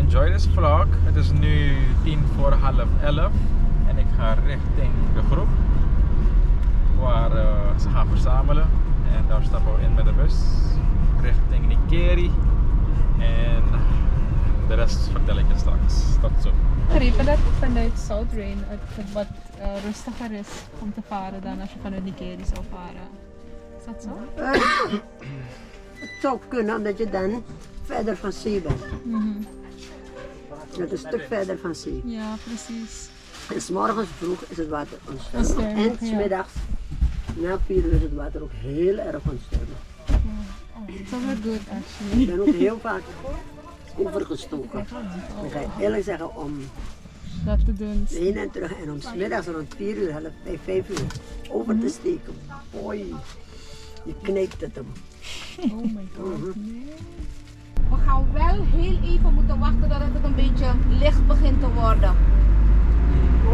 enjoy this vlog. Het is nu 11:10 en ik ga richting de groep waar ze gaan verzamelen. En daar stappen we in met de bus richting Nikeri. En de rest vertel ik je straks. Tot zo. Ik begrepen dat vanuit South Rain het wat rustiger is om te varen dan als je vanuit Nikeri zou varen. Is dat zo? Het zou kunnen omdat je dan verder van zee bent. Het is een stuk verder van zee. Ja, precies. En 's morgens vroeg is het water onstuimig. Onstuimig, En 's ja. middags na 4 uur is het water ook heel erg onstuimig. So we're good actually. Ik ben ook heel vaak overgestoken. Ik ga je eerlijk zeggen, om Dat te doen. heen en terug en om 's middags rond 4 uur, half 5 uur over te steken. Oei, je knijpt het hem. Oh my god. We gaan wel heel even moeten wachten tot het een beetje licht begint te worden.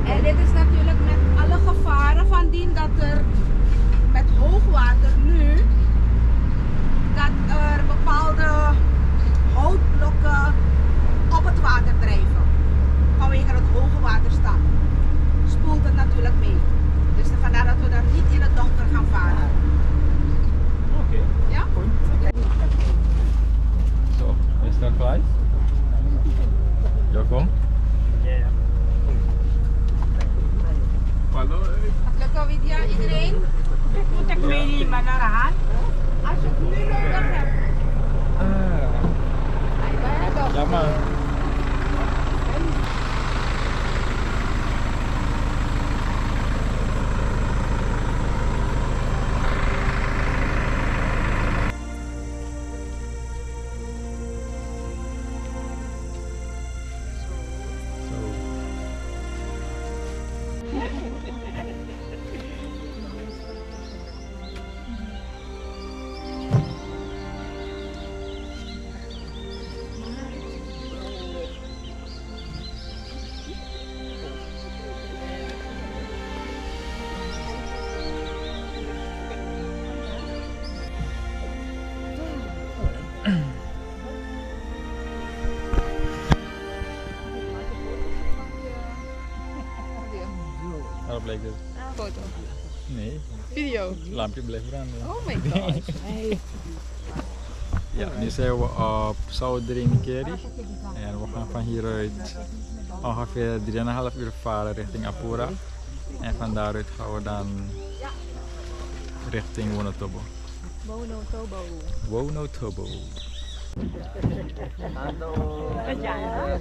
En dit is natuurlijk met alle gevaren van dien dat er met hoogwater nu, dat er bepaalde houtblokken op het water drijven. Vanwege het hoge waterstand spoelt het natuurlijk mee. Dus vandaar dat we daar niet in het donker gaan varen. Oké. Ja? So, is that flight? Joko? Yeah. Hallo. Lukken Widya, iedereen? Moet ik mee naar aan? Als je het nu nodig hebt. Ja man. Waarop bleek dit? Foto. Nee, Video. het lampje bleef branden. Oh my god. Ja, nu zijn we op South-Rain Nikeri en we gaan van hieruit ongeveer 3,5 uur varen richting Apura en van daaruit gaan we dan richting Wonotobo. Wonotobo.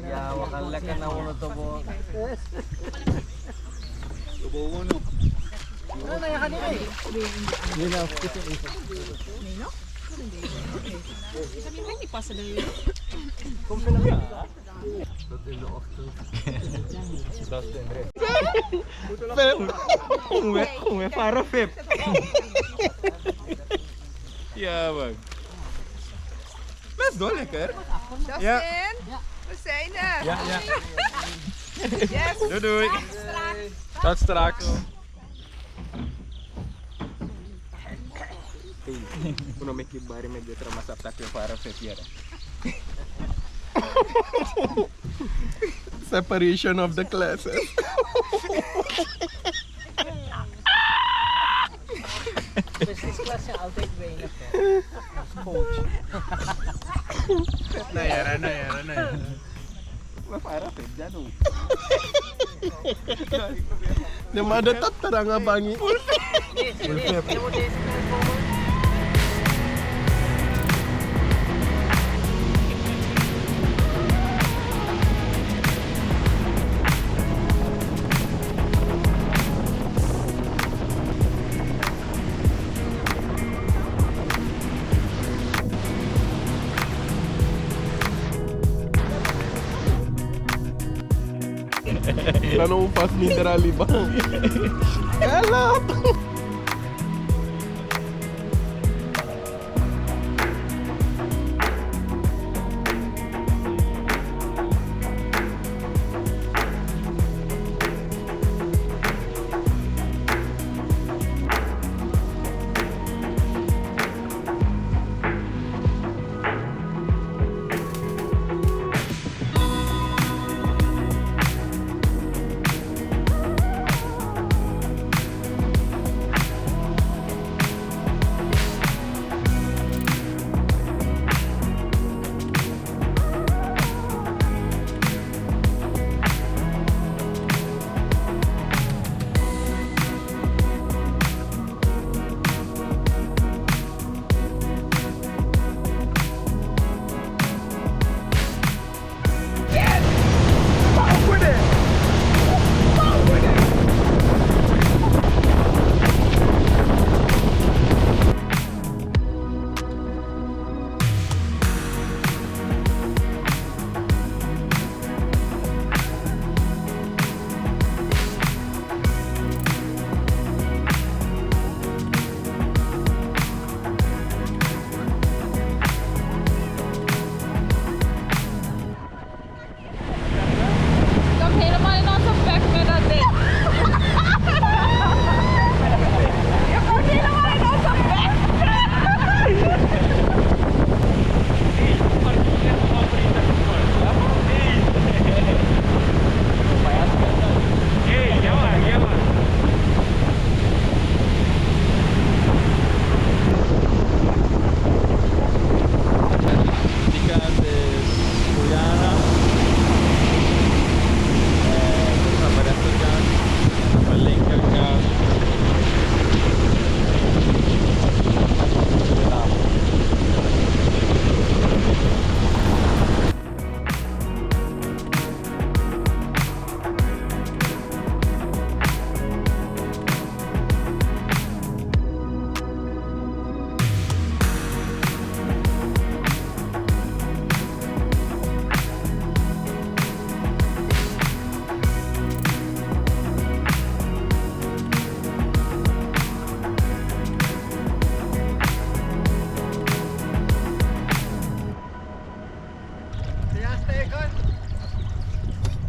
Ja, we gaan lekker naar Wonotobo. Sabi mo, hindi pa sila yun. Kung para Fip. Ja man. Best wel lekker. Ja. We zijn er. Ja, ja. Yes. Doei doei. Tot straks. Kuno make you bari med dito masap tayo para Fip yan. Separation of the classes. Business class siya, I'll take Wayne ako. Coach. Nayara. Para Fip, dyan o. Namada tatara nga bangi. Plano mo pas nindera libang. Kalap!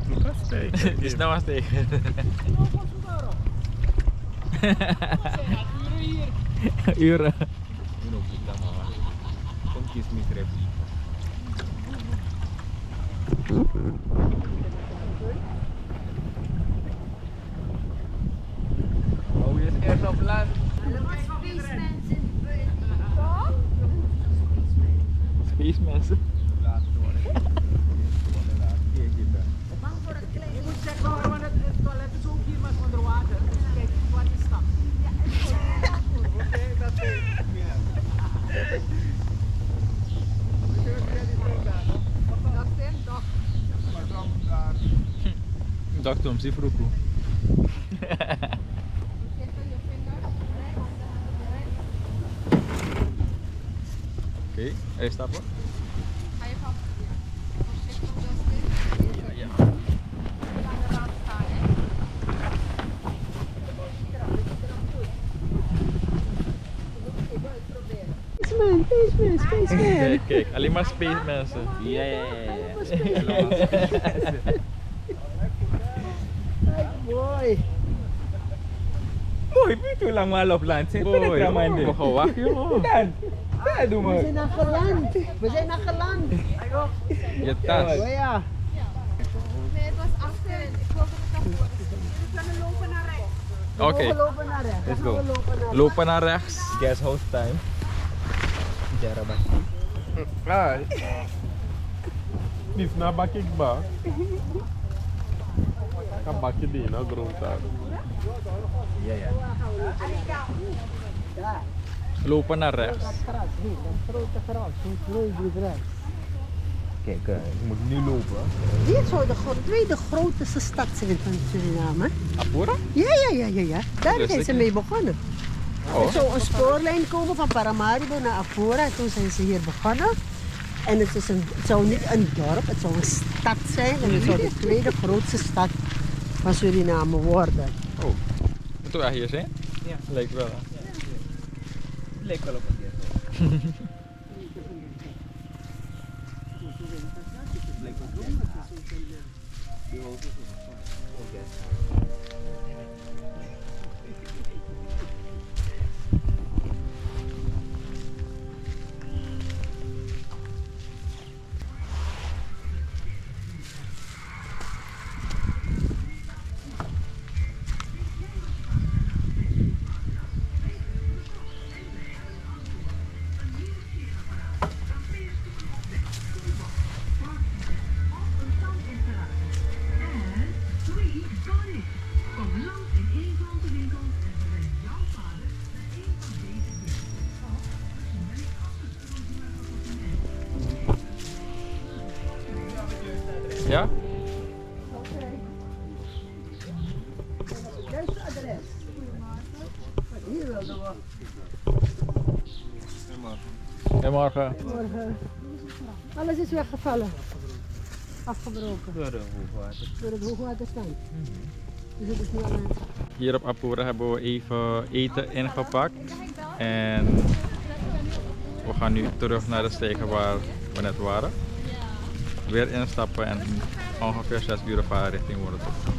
Lucas steken. Die is nou aan het steken. Uren. Kom kies me trip. Oh, je is eerst op land. Space mensen. Je moet zeggen hoor, want het toilet is ook hier maar onder water. Dus kijk wat is dat? Oké, dat is dat is toch. Dag Tom, zie vroeger. Oké, even stappen. Ga je van voorzichtig Dustin? Ja. Aan de rand staan, hè? Kijk, kijk, alleen maar space mensen. Ja. Mooi. Boy, weet je hoe lang we al op land zijn? Boy, we gaan wachten jongen. Dan, doe We maar. zijn naar geland. We zijn naar geland. Je tas. Oh ja. Nee, het was achter. Ik geloof dat het daarvoor is. Jullie kunnen lopen naar rechts. Oké, We lopen naar rechts. Let's Dan gaan go. we lopen naar rechts. lopen naar rechts. Guest house time. Jarabak. Ai. Niet na bak ik ba. Kan bakje die na grond daar. Ja. Daar. Lopen naar rechts. Dat gras hier. Dat grote gras. Hoe groeit dit rechts? Kijk, je moet nu lopen. Dit zou de tweede grootste stad zijn van Suriname. Apura? Ja. Daar Wist zijn ik ze niet. mee begonnen. Oh. Er zou een spoorlijn komen van Paramaribo naar Apura. Toen zijn ze hier begonnen. En het zou niet een dorp, het zou een stad zijn. En het zou de tweede grootste stad van Suriname worden. Oh. Moeten we hier zijn? Ja. Lijkt wel. Lijkt wel op een guest house. Ja? Juiste adres. Hier wilden we. Goedemorgen. Morgen. Alles is weggevallen. Afgebroken. Door de hoogwater. Door het hoogwaterstand. Dus het is nu aan het. Hier op Apura hebben we even eten ingepakt. En we gaan nu terug naar de stegen waar we net waren. Weer instappen en ongeveer 6 uur varen richting Woerdentocht.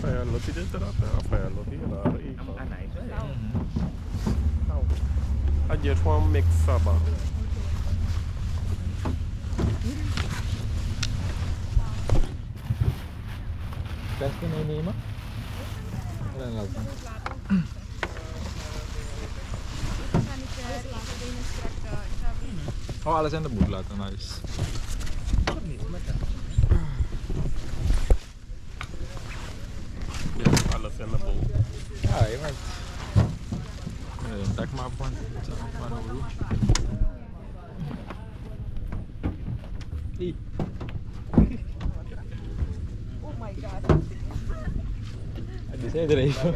Rafael, lo tiene de Rafael, lo tiene de I just want to mix saba. Best meenemen? En laten. Oh, alles in de boek laten, nice. Ja, alles in de boel. Ja, je bent. Tak maar op, maar hoe? Oh my god. Die zei er even.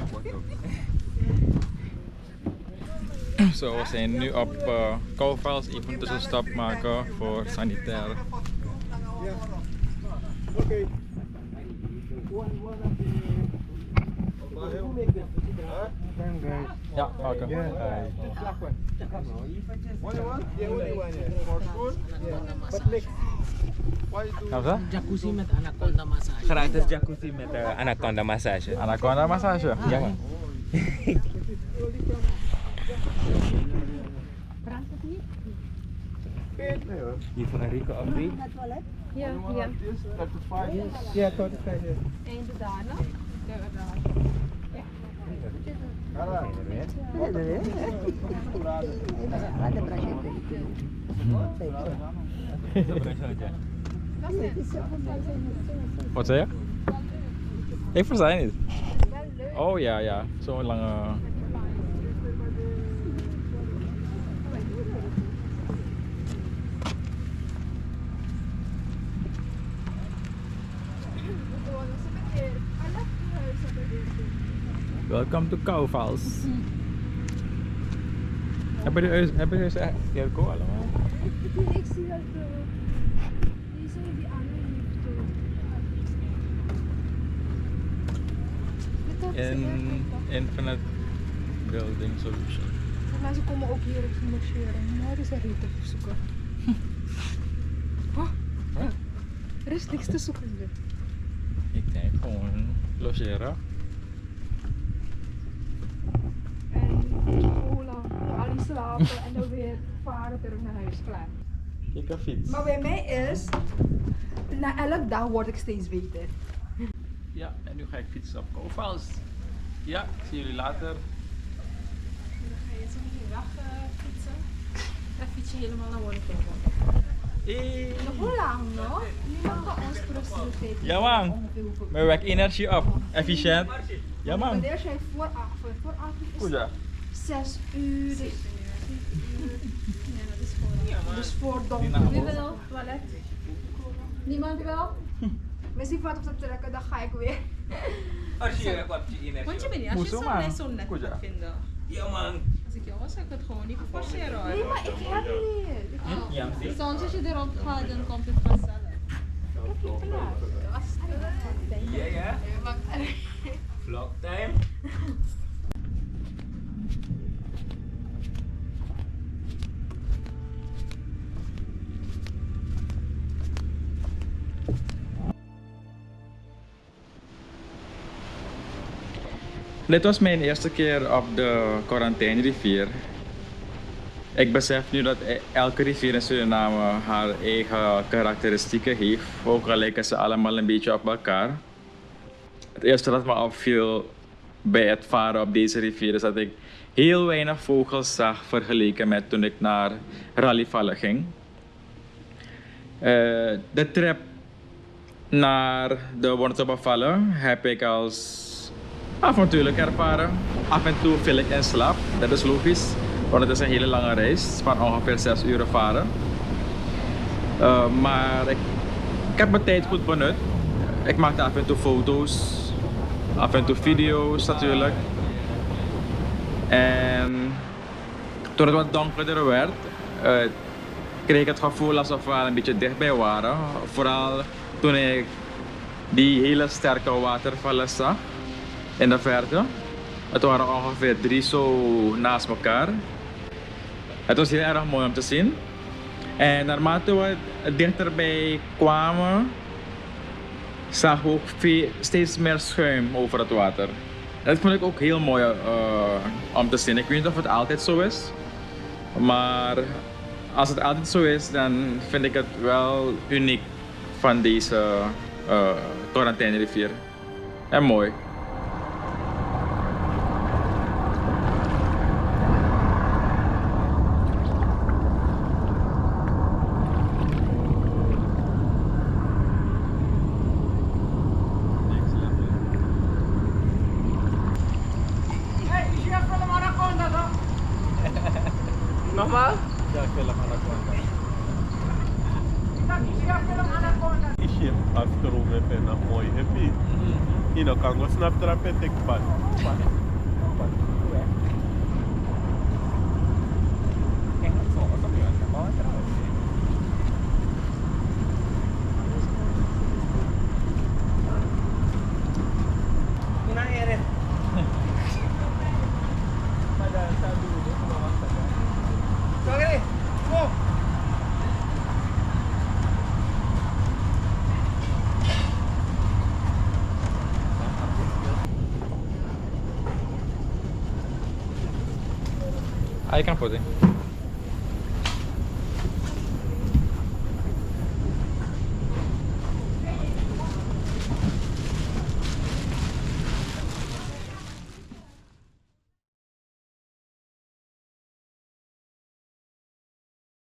Zo, we zijn nu op Kouwvels, even een tussenstap maken voor sanitair. Oké. Ja, maken. Jacuzzi met anaconda massage. Gratis jacuzzi met anaconda massage. Anaconda massage? Ja man. Hier van Rico Abri. Ja, ja. Ja, tot de tijd. Einde daarna. Wat zei je? Ik versta je niet. Oh ja, ja. Zo'n lange... Welcome to Kouwvels. Hebben jullie eens airco allemaal? Ik zie dat die zijn die andere Infinite Building Solution. Mensen komen ook hier op marcheren. Maar er is er niet te zoeken. Er is niks te zoeken hier. Ik denk gewoon logeren. En scholen, al die slapen en dan weer varen terug naar huis, klaar. Ik kan fiets. Maar bij mij is, na elke dag word ik steeds beter. Ja, en nu ga ik fietsen op Kouwvels. Ja, ik zie jullie later. Dan ga je zo hier weg fietsen. Dan fiets je helemaal naar Wonnekerken. Nog hoe lang nog? Niemand kan ons productiviteit. Ja man, we werken energie op. Efficiënt. Ja man. Wanneer zijn vooravond? Vooravond is Goed ja. 6 uur. 7 uur. Ja, dat is gewoon. Dus voor Die donker. naar Wie boven. wil toilet? Niemand wil? Misschien wat op te trekken, dan ga ik weer. Als je wat je in Want je bent niet, als je Moesto, het man. zo net Goed, ja. gaat vinden. Ja man. Als ik jou was, zou ik het gewoon niet forceren hoor. Nee, maar ik heb niet. Ja, Dus soms als je erop gaat, dan komt het vanzelf. ja ja. Vlog time. Dit was mijn eerste keer op de quarantainerivier. Ik besef nu dat elke rivier in Suriname haar eigen karakteristieken heeft, ook al lijken ze allemaal een beetje op elkaar. Het eerste dat me opviel bij het varen op deze rivier is dat ik heel weinig vogels zag vergeleken met toen ik naar Rallyvallen ging. De trip naar de Wortelbevallen heb ik als avontuurlijk ervaren. Af en toe viel ik in slaap, dat is logisch, want het is een hele lange reis van ongeveer 6 uur varen. Maar ik heb mijn tijd goed benut. Ik maakte af en toe foto's, af en toe video's natuurlijk. En toen het wat donkerder werd, kreeg ik het gevoel alsof we al een beetje dichtbij waren. Vooral toen ik die hele sterke watervallen zag in de verte. Het waren ongeveer 3 zo naast elkaar. Het was heel erg mooi om te zien. En naarmate we dichterbij kwamen, zagen we ook steeds meer schuim over het water. Dat vond ik ook heel mooi om te zien. Ik weet niet of het altijd zo is, maar als het altijd zo is, dan vind ik het wel uniek van deze Torrentijnrivier. En mooi. Hey, is hier film Anaconda toch? Nogmaals? Ja, ik wil hem anaconda. Ik dacht, is hier film Anaconda? Ishim after we pen na mooi happy. Ino kan go snap trap en tek pad. Aí kan putih.